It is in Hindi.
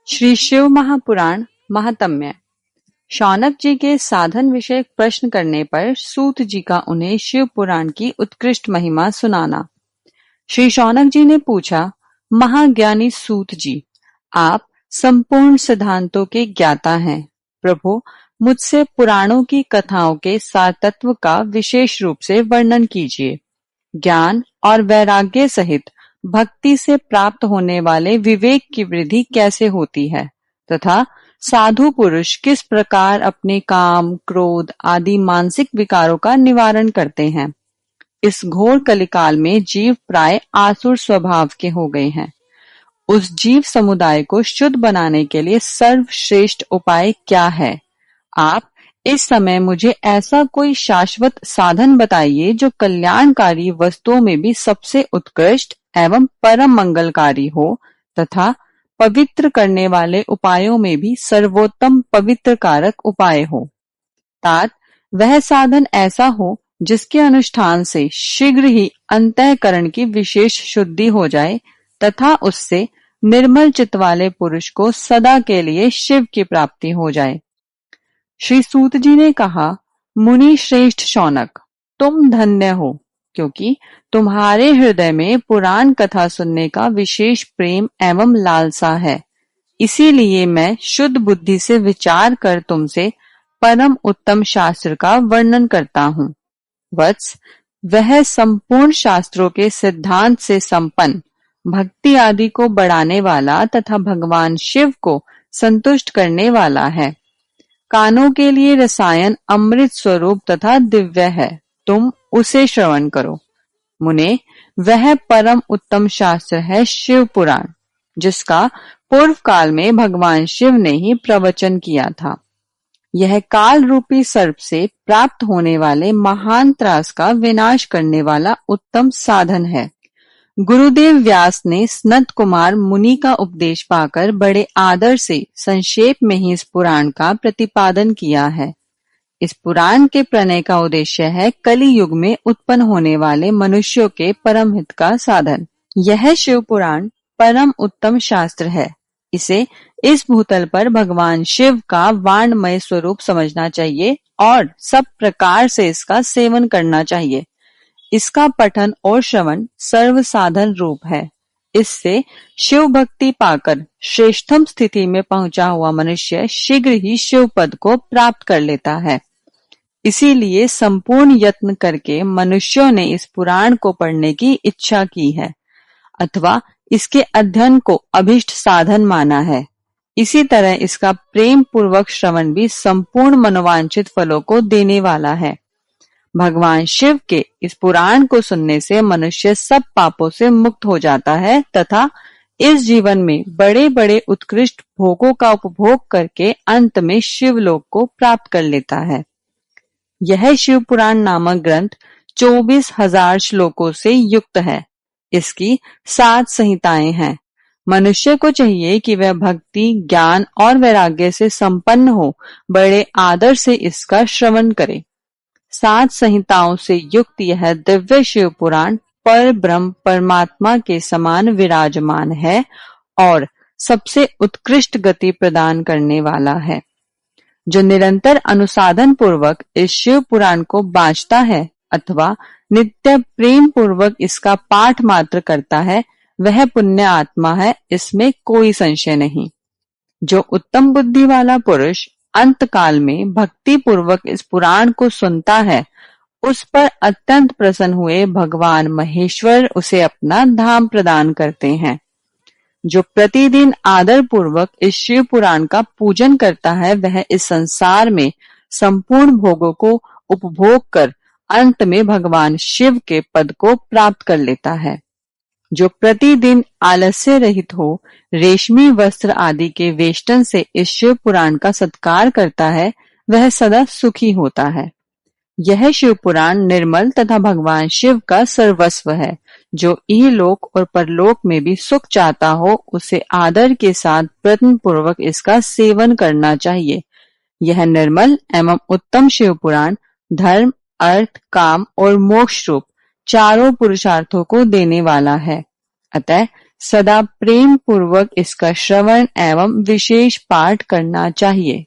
श्री शिव महापुराण महात्म्य। शौनक जी के साधन विषयक प्रश्न करने पर सूत जी का उन्हें शिव पुराण की उत्कृष्ट महिमा सुनाना। श्री शौनक जी ने पूछा, महाज्ञानी सूत जी, आप संपूर्ण सिद्धांतों के ज्ञाता हैं। प्रभु, मुझसे पुराणों की कथाओं के सार तत्व का विशेष रूप से वर्णन कीजिए। ज्ञान और वैराग्य सहित भक्ति से प्राप्त होने वाले विवेक की वृद्धि कैसे होती है तथा साधु पुरुष किस प्रकार अपने काम, क्रोध आदि मानसिक विकारों का निवारण करते हैं। इस घोर कलिकाल में जीव प्राय आसुर स्वभाव के हो गए हैं। उस जीव समुदाय को शुद्ध बनाने के लिए सर्वश्रेष्ठ उपाय क्या है? आप इस समय मुझे ऐसा कोई शाश्वत साधन बताइए जो कल्याणकारी वस्तुओं में भी सबसे उत्कृष्ट एवं परम मंगलकारी हो तथा पवित्र करने वाले उपायों में भी सर्वोत्तम पवित्र कारक उपाय हो। तात वह साधन ऐसा हो जिसके अनुष्ठान से शीघ्र ही अंतःकरण की विशेष शुद्धि हो जाए तथा उससे निर्मल चित्त वाले पुरुष को सदा के लिए शिव की प्राप्ति हो जाए। श्री सूत जी ने कहा, मुनि श्रेष्ठ शौनक, तुम धन्य हो, क्योंकि तुम्हारे हृदय में पुराण कथा सुनने का विशेष प्रेम एवं लालसा है। इसीलिए मैं शुद्ध बुद्धि से विचार कर तुमसे परम उत्तम शास्त्र का वर्णन करता हूँ। वत्स, वह संपूर्ण शास्त्रों के सिद्धांत से संपन्न, भक्ति आदि को बढ़ाने वाला तथा भगवान शिव को संतुष्ट करने वाला है। कानों के लिए रसायन अमृत स्वरूप तथा दिव्य है, तुम उसे श्रवण करो। मुने, वह परम उत्तम शास्त्र है शिव पुराण, जिसका पूर्व काल में भगवान शिव ने ही प्रवचन किया था। यह काल रूपी सर्प से प्राप्त होने वाले महान त्रास का विनाश करने वाला उत्तम साधन है। गुरुदेव व्यास ने सनत कुमार मुनि का उपदेश पाकर बड़े आदर से संक्षेप में ही इस पुराण का प्रतिपादन किया है। इस पुराण के प्रणय का उद्देश्य है कलि युग में उत्पन्न होने वाले मनुष्यों के परम हित का साधन। यह शिव पुराण परम उत्तम शास्त्र है। इसे इस भूतल पर भगवान शिव का वाणमय स्वरूप समझना चाहिए और सब प्रकार से इसका सेवन करना चाहिए। इसका पठन और श्रवण सर्व साधन रूप है। इससे शिव भक्ति पाकर श्रेष्ठतम स्थिति में पहुंचा हुआ मनुष्य शीघ्र ही शिव पद को प्राप्त कर लेता है। इसीलिए संपूर्ण यत्न करके मनुष्यों ने इस पुराण को पढ़ने की इच्छा की है अथवा इसके अध्ययन को अभिष्ट साधन माना है। इसी तरह इसका प्रेम पूर्वक श्रवण भी संपूर्ण मनोवांछित फलों को देने वाला है। भगवान शिव के इस पुराण को सुनने से मनुष्य सब पापों से मुक्त हो जाता है तथा इस जीवन में बड़े बड़े उत्कृष्ट भोगों का उपभोग करके अंत में शिवलोक को प्राप्त कर लेता है। यह शिव पुराण नामक ग्रंथ 24,000 श्लोकों से युक्त है। इसकी 7 संहिताएं हैं। मनुष्य को चाहिए कि वह भक्ति, ज्ञान और वैराग्य से संपन्न हो बड़े आदर से इसका श्रवण करे। 7 संहिताओं से युक्त यह दिव्य शिव पुराण पर ब्रह्म परमात्मा के समान विराजमान है और सबसे उत्कृष्ट गति प्रदान करने वाला है। जो निरंतर अनुसाधन पूर्वक इस शिव पुराण को बाँचता है अथवा नित्य प्रेम पूर्वक इसका पाठ मात्र करता है, वह पुण्य आत्मा है, इसमें कोई संशय नहीं। जो उत्तम बुद्धि वाला पुरुष अंत काल में भक्ति पूर्वक इस पुराण को सुनता है, उस पर अत्यंत प्रसन्न हुए भगवान महेश्वर उसे अपना धाम प्रदान करते हैं। जो प्रतिदिन आदर पूर्वक इस शिव पुराण का पूजन करता है, वह इस संसार में संपूर्ण भोगों को उपभोग कर अंत में भगवान शिव के पद को प्राप्त कर लेता है। जो प्रतिदिन आलस्य रहित हो रेशमी वस्त्र आदि के वेष्टन से इस शिव पुराण का सत्कार करता है, वह सदा सुखी होता है। यह शिव पुराण निर्मल तथा भगवान शिव का सर्वस्व है। जो इहलोक और परलोक में भी सुख चाहता हो, उसे आदर के साथ प्रयत्न पूर्वक इसका सेवन करना चाहिए। यह निर्मल एवं उत्तम शिव पुराण धर्म, अर्थ, काम और मोक्ष रूप चारों पुरुषार्थों को देने वाला है। अतः सदा प्रेम पूर्वक इसका श्रवण एवं विशेष पाठ करना चाहिए।